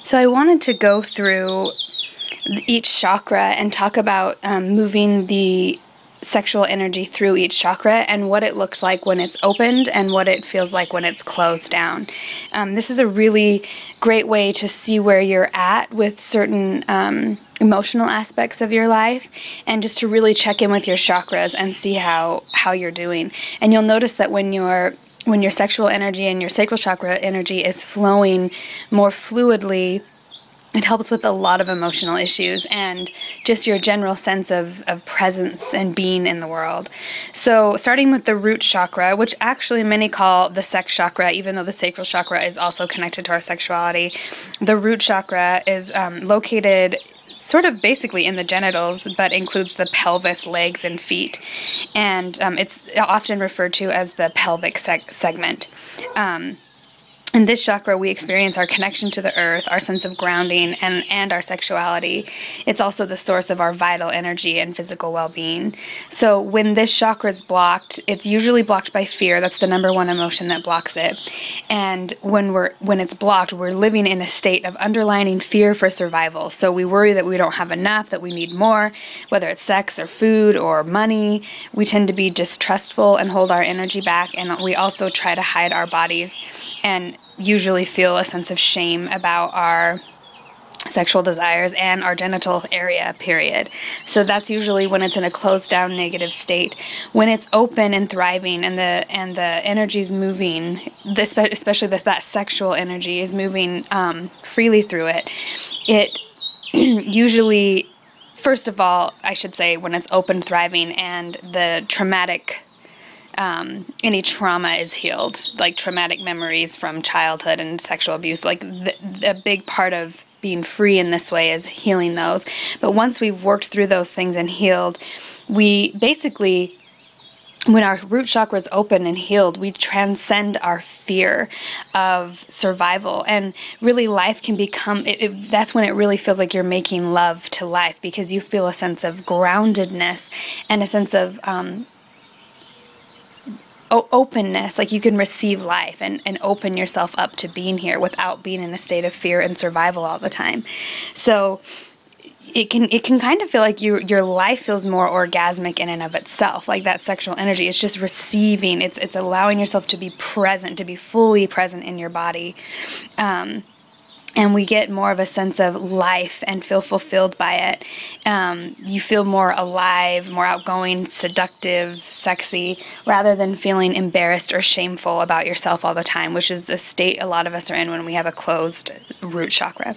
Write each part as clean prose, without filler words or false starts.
So I wanted to go through each chakra and talk about moving the sexual energy through each chakra and what it looks like when it's opened and what it feels like when it's closed down. This is a really great way to see where you're at with certain emotional aspects of your life, and just to really check in with your chakras and see how you're doing. And you'll notice that when your sexual energy and your sacral chakra energy is flowing more fluidly, it helps with a lot of emotional issues and just your general sense of presence and being in the world. So starting with the root chakra, which actually many call the sex chakra, even though the sacral chakra is also connected to our sexuality. The root chakra is located sort of basically in the genitals, but includes the pelvis, legs, and feet. And it's often referred to as the pelvic segment. In this chakra, we experience our connection to the earth, our sense of grounding, and our sexuality. It's also the source of our vital energy and physical well-being. So when this chakra is blocked, it's usually blocked by fear. That's the number one emotion that blocks it. And when it's blocked, we're living in a state of underlying fear for survival. So we worry that we don't have enough, that we need more, whether it's sex or food or money. We tend to be distrustful and hold our energy back, and we also try to hide our bodies and usually feel a sense of shame about our sexual desires and our genital area, period. So that's usually when it's in a closed down negative state. When it's open and thriving and the energy's moving, especially that sexual energy is moving freely through it, it usually, first of all, I should say, when it's open, thriving, and the traumatic any trauma is healed, like traumatic memories from childhood and sexual abuse. Like a big part of being free in this way is healing those. But once we've worked through those things and healed, we basically, when our root chakra is open and healed, we transcend our fear of survival. And really life can become, that's when it really feels like you're making love to life, because you feel a sense of groundedness and a sense of openness, like you can receive life and open yourself up to being here without being in a state of fear and survival all the time. So it can kind of feel like your life feels more orgasmic in and of itself, like that sexual energy. It's just receiving. It's allowing yourself to be present, to be fully present in your body. And we get more of a sense of life and feel fulfilled by it. You feel more alive, more outgoing, seductive, sexy, rather than feeling embarrassed or shameful about yourself all the time, which is the state a lot of us are in when we have a closed root chakra.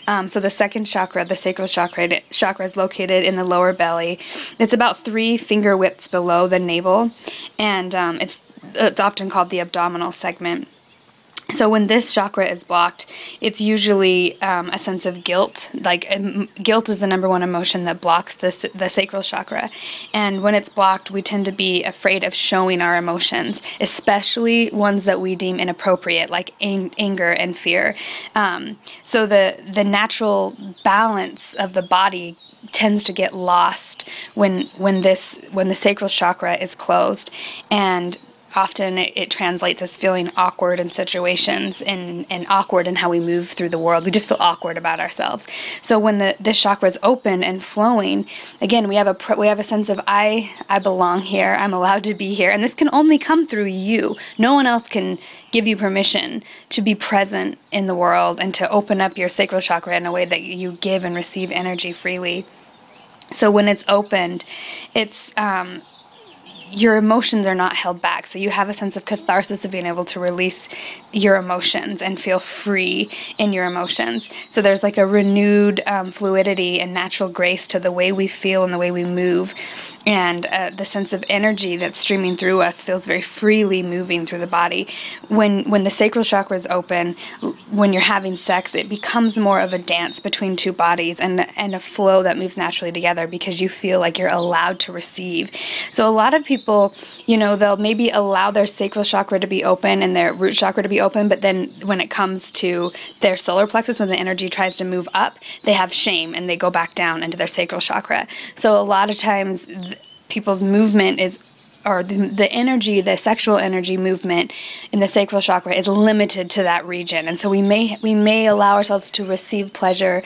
So the second chakra, the sacral chakra is located in the lower belly. It's about 3 finger widths below the navel, and it's often called the abdominal segment. So when this chakra is blocked, it's usually a sense of guilt. Like guilt is the number one emotion that blocks the sacral chakra. And when it's blocked, we tend to be afraid of showing our emotions, especially ones that we deem inappropriate, like anger and fear. So the natural balance of the body tends to get lost when the sacral chakra is closed, and often it translates as feeling awkward in situations and awkward in how we move through the world. We just feel awkward about ourselves. So when this chakra is open and flowing, again, we have a sense of I belong here. I'm allowed to be here, and this can only come through you. No one else can give you permission to be present in the world and to open up your sacral chakra in a way that you give and receive energy freely. So when it's opened, it's your emotions are not held back. So you have a sense of catharsis of being able to release your emotions and feel free in your emotions. So there's like a renewed fluidity and natural grace to the way we feel and the way we move. And the sense of energy that's streaming through us feels very freely moving through the body. When the sacral chakra is open, when you're having sex, it becomes more of a dance between two bodies and a flow that moves naturally together because you feel like you're allowed to receive. So a lot of people, they'll maybe allow their sacral chakra to be open and their root chakra to be open, but then when it comes to their solar plexus, when the energy tries to move up, they have shame and they go back down into their sacral chakra. So a lot of times people's movement is or the energy, the sexual energy movement in the sacral chakra is limited to that region. And so we may allow ourselves to receive pleasure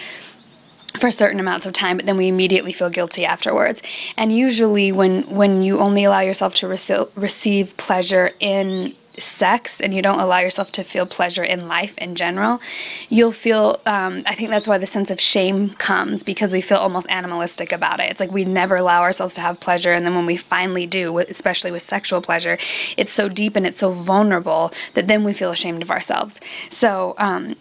for certain amounts of time, but then we immediately feel guilty afterwards. And usually when you only allow yourself to receive pleasure in sex, and you don't allow yourself to feel pleasure in life in general, you'll feel, I think that's why the sense of shame comes, because we feel almost animalistic about it. It's like we never allow ourselves to have pleasure, and then when we finally do, especially with sexual pleasure, it's so deep and it's so vulnerable that then we feel ashamed of ourselves. So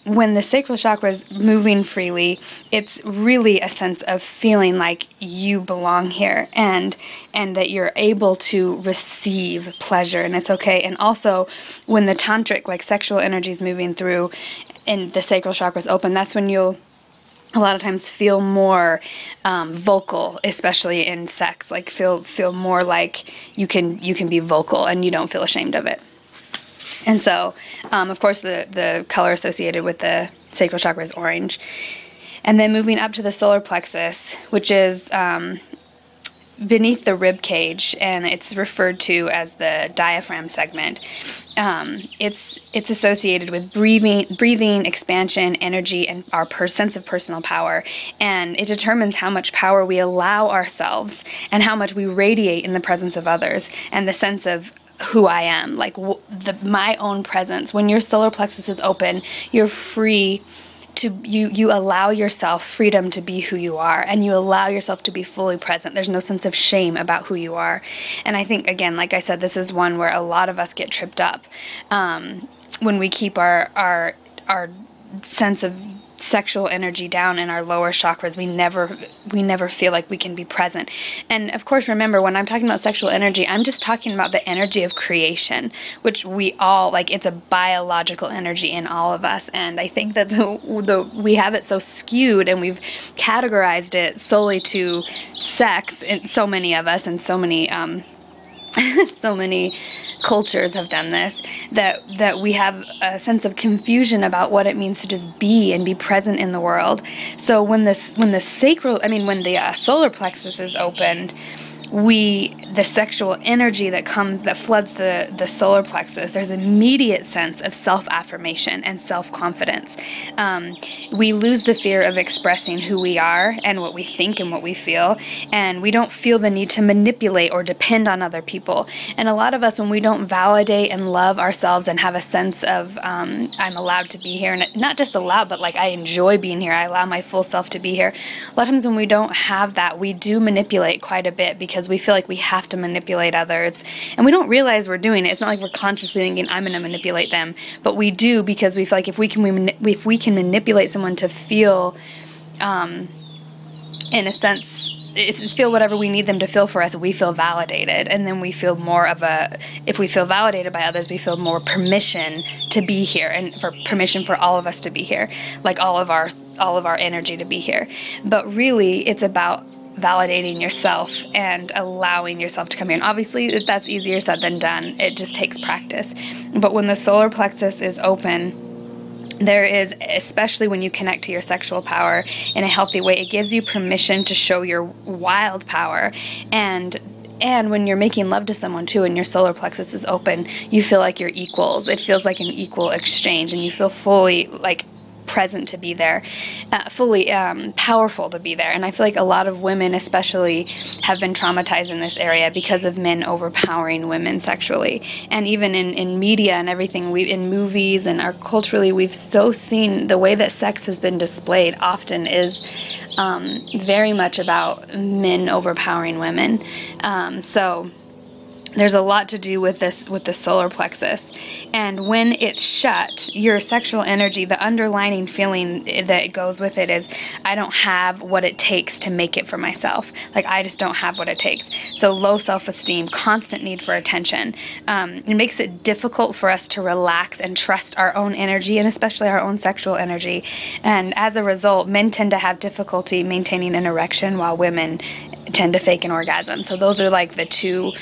when the sacral chakra is moving freely, it's really a sense of feeling like you belong here, and that you're able to receive pleasure, and it's okay. And also, when the tantric, like sexual energy is moving through and the sacral chakra is open, that's when you'll a lot of times feel more vocal, especially in sex. Like feel more like you can be vocal and you don't feel ashamed of it. And so, of course, the color associated with the sacral chakra is orange. And then moving up to the solar plexus, which is beneath the rib cage, and it's referred to as the diaphragm segment. It's associated with breathing, expansion, energy, and our sense of personal power. And it determines how much power we allow ourselves and how much we radiate in the presence of others, and the sense of who I am, like my own presence. When your solar plexus is open, you're free to, you allow yourself freedom to be who you are, and you allow yourself to be fully present. There's no sense of shame about who you are. And I think, again, like I said, this is one where a lot of us get tripped up when we keep our sense of sexual energy down in our lower chakras. We never feel like we can be present. And of course, remember, when I'm talking about sexual energy, I'm just talking about the energy of creation, which we all, like, it's a biological energy in all of us. And I think that we have it so skewed, and we've categorized it solely to sex, and so many of us, and so many so many cultures have done this, that we have a sense of confusion about what it means to just be and be present in the world. So when the solar plexus is opened, the sexual energy that floods the solar plexus, there's an immediate sense of self-affirmation and self-confidence. We lose the fear of expressing who we are and what we think and what we feel, and we don't feel the need to manipulate or depend on other people. And a lot of us, when we don't validate and love ourselves and have a sense of I'm allowed to be here, and not just allowed, but like I enjoy being here, I allow my full self to be here. A lot of times when we don't have that, we do manipulate quite a bit, because we feel like we have to manipulate others, and we don't realize we're doing it. It's not like we're consciously thinking, I'm going to manipulate them, but we do, because we feel like if we can manipulate someone to feel, in a sense, feel whatever we need them to feel for us, we feel validated, and then we feel more if we feel validated by others, we feel more permission to be here, and for permission for all of us to be here, like all of our energy to be here. But really, it's about validating yourself and allowing yourself to come here. And obviously, that's easier said than done. It just takes practice. But when the solar plexus is open, there is, especially when you connect to your sexual power in a healthy way, it gives you permission to show your wild power. And when you're making love to someone too, and your solar plexus is open, you feel like you're equals. It feels like an equal exchange, and you feel fully like present to be there, fully powerful to be there. And I feel like a lot of women especially have been traumatized in this area because of men overpowering women sexually. And even in media and everything, in movies and culturally, we've so seen the way that sex has been displayed often is very much about men overpowering women. So there's a lot to do with this, with the solar plexus. And when it's shut, your sexual energy, the underlining feeling that goes with it is, I don't have what it takes to make it for myself. Like, I just don't have what it takes. So low self-esteem, constant need for attention. It makes it difficult for us to relax and trust our own energy, and especially our own sexual energy. And as a result, men tend to have difficulty maintaining an erection, while women tend to fake an orgasm. So those are like the two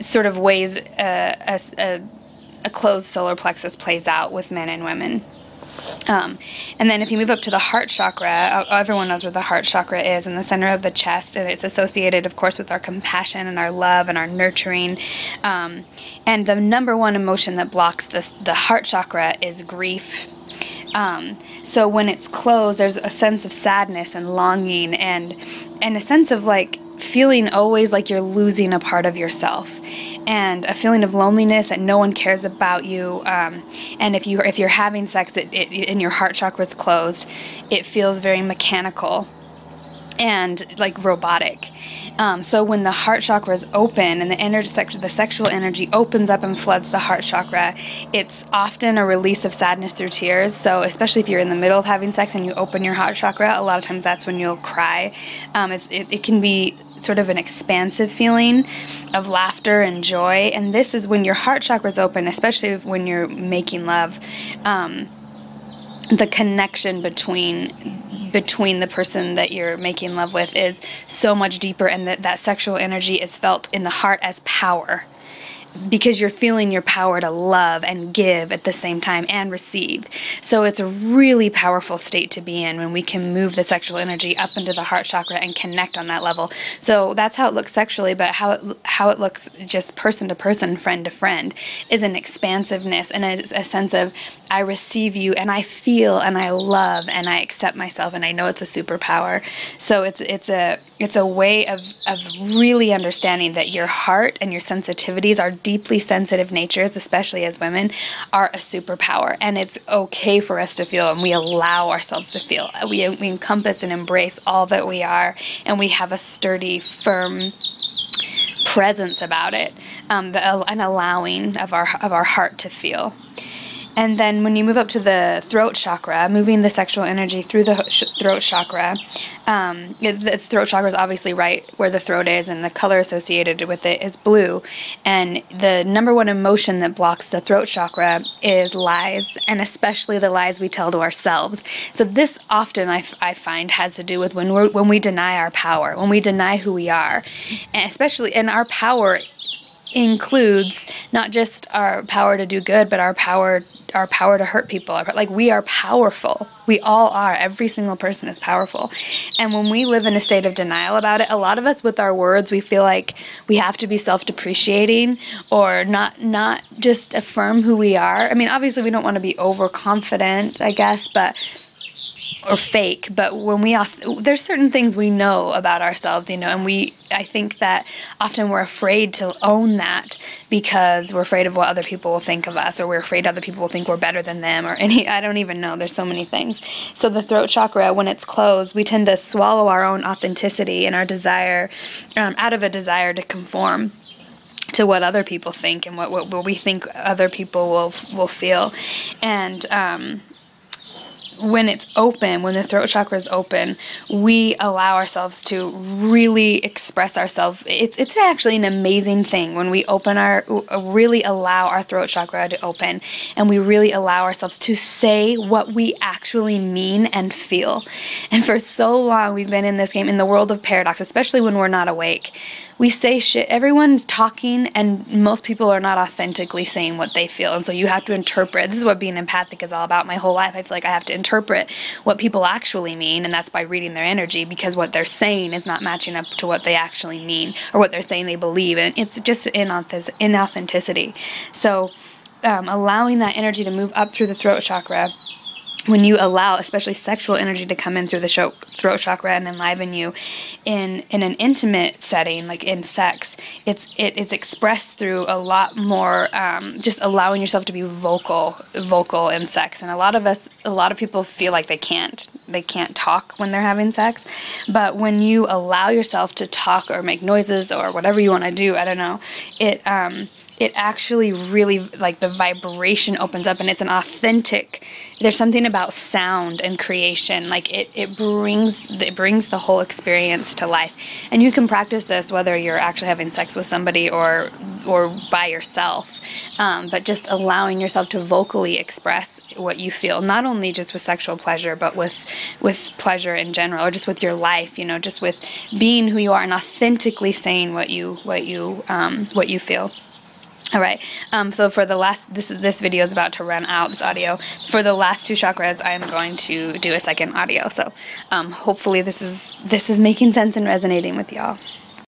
sort of ways a closed solar plexus plays out with men and women. And then if you move up to the heart chakra, everyone knows where the heart chakra is, in the center of the chest, and it's associated, of course, with our compassion and our love and our nurturing. And the number one emotion that blocks the heart chakra is grief. So when it's closed, there's a sense of sadness and longing and a sense of like feeling always like you're losing a part of yourself, and a feeling of loneliness that no one cares about you. And if you're having sex and your heart chakra is closed, it feels very mechanical and like robotic. So when the heart chakra is open and the sexual energy opens up and floods the heart chakra, it's often a release of sadness through tears. So especially if you're in the middle of having sex and you open your heart chakra, a lot of times that's when you'll cry. It can be sort of an expansive feeling of laughter and joy. And this is when your heart chakra is open, especially when you're making love. The connection between the person that you're making love with is so much deeper, and that sexual energy is felt in the heart as power, because you're feeling your power to love and give at the same time and receive. So it's a really powerful state to be in when we can move the sexual energy up into the heart chakra and connect on that level. So that's how it looks sexually, but how it looks just person to person, friend to friend, is an expansiveness and a sense of, I receive you and I feel and I love and I accept myself, and I know it's a superpower. So it's a way of really understanding that your heart and your sensitivities, our deeply sensitive natures, especially as women, are a superpower, and it's okay for us to feel, and we allow ourselves to feel. We encompass and embrace all that we are, and we have a sturdy, firm presence about it, an allowing of our heart to feel. And then when you move up to the throat chakra, moving the sexual energy through the throat chakra, the throat chakra is obviously right where the throat is, and the color associated with it is blue. And the number one emotion that blocks the throat chakra is lies, and especially the lies we tell to ourselves. So this often I find has to do with when we deny our power, when we deny who we are, and especially in our power includes not just our power to do good, but our power to hurt people. Like, we are powerful. We all are. Every single person is powerful. And when we live in a state of denial about it, a lot of us with our words, we feel like we have to be self-depreciating or not just affirm who we are. I mean, obviously we don't want to be overconfident, I guess, or fake, but when there's certain things we know about ourselves, and I think that often we're afraid to own that because we're afraid of what other people will think of us, or we're afraid other people will think we're better than them, or I don't even know, there's so many things. So the throat chakra, when it's closed, we tend to swallow our own authenticity and our desire, out of a desire to conform to what other people think and what we think other people will feel. And when it's open, when the throat chakra is open, we allow ourselves to really express ourselves. It's actually an amazing thing when we really allow our throat chakra to open, and we really allow ourselves to say what we actually mean and feel. And for so long, we've been in this game, in the world of paradox, especially when we're not awake. We say shit. Everyone's talking, and most people are not authentically saying what they feel. And so you have to interpret. This is what being empathic is all about. My whole life, I feel like I have to interpret what people actually mean, and that's by reading their energy, because what they're saying is not matching up to what they actually mean or what they're saying they believe. And it's just inauthenticity. So allowing that energy to move up through the throat chakra, when you allow especially sexual energy to come in through the throat chakra and enliven you in an intimate setting, like in sex, it's expressed through a lot more just allowing yourself to be vocal in sex. And a lot of people feel like they can't talk when they're having sex, but when you allow yourself to talk or make noises or whatever you want to do, I don't know, it actually really, like, the vibration opens up, and it's an authentic, there's something about sound and creation, like it brings the whole experience to life. And you can practice this whether you're actually having sex with somebody or by yourself, but just allowing yourself to vocally express what you feel, not only just with sexual pleasure, but with pleasure in general, or just with your life, just with being who you are and authentically saying what you feel. All right, so for the last, this video is about to run out, this audio. For the last 2 chakras, I'm going to do a second audio. So hopefully this is making sense and resonating with y'all.